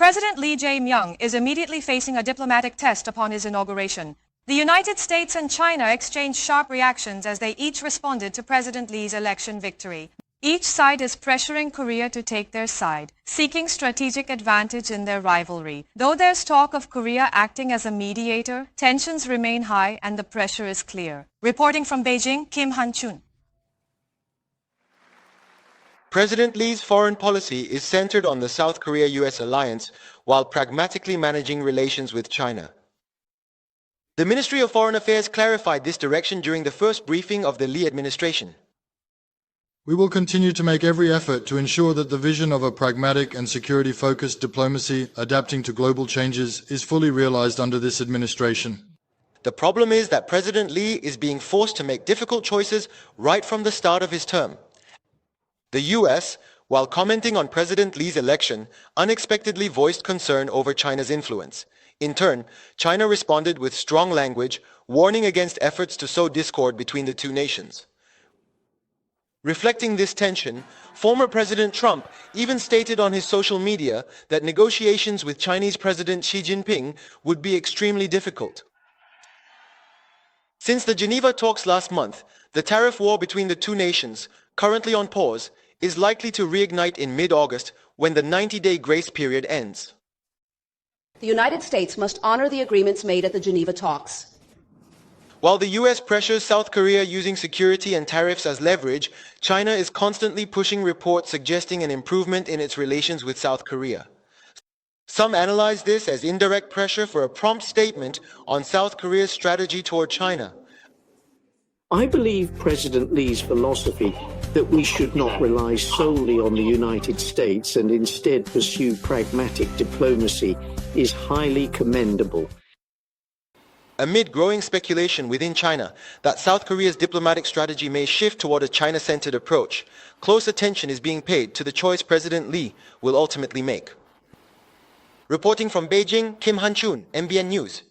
President Lee Jae-myung is immediately facing a diplomatic test upon his inauguration. The United States and China exchanged sharp reactions as they each responded to President Lee's election victory. Each side is pressuring Korea to take their side, seeking strategic advantage in their rivalry. Though there's talk of Korea acting as a mediator, tensions remain high and the pressure is clear. Reporting from Beijing, Han-jun. President Lee's foreign policy is centered on the South Korea-U.S. alliance while pragmatically managing relations with China. The Ministry of Foreign Affairs clarified this direction during the first briefing of the Lee administration. We will continue to make every effort to ensure that the vision of a pragmatic and security-focused diplomacy adapting to global changes is fully realized under this administration. The problem is that President Lee is being forced to make difficult choices right from the start of his term. The U.S., while commenting on President Lee's election, unexpectedly voiced concern over China's influence. In turn, China responded with strong language, warning against efforts to sow discord between the two nations. Reflecting this tension, former President Trump even stated on his social media that negotiations with Chinese President Xi Jinping would be extremely difficult. Since the Geneva talks last month, the tariff war between the two nations, currently on pause, is likely to reignite in mid-August when the 90-day grace period ends. The United States must honor the agreements made at the Geneva talks. While the U.S. pressures South Korea using security and tariffs as leverage, China is constantly pushing reports suggesting an improvement in its relations with South Korea. Some analyze this as indirect pressure for a prompt statement on South Korea's strategy toward China. I believe President Lee's philosophy that we should not rely solely on the United States and instead pursue pragmatic diplomacy is highly commendable. Amid growing speculation within China that South Korea's diplomatic strategy may shift toward a China-centered approach, close attention is being paid to the choice President Lee will ultimately make. Reporting from Beijing, Han-jun, MBN News.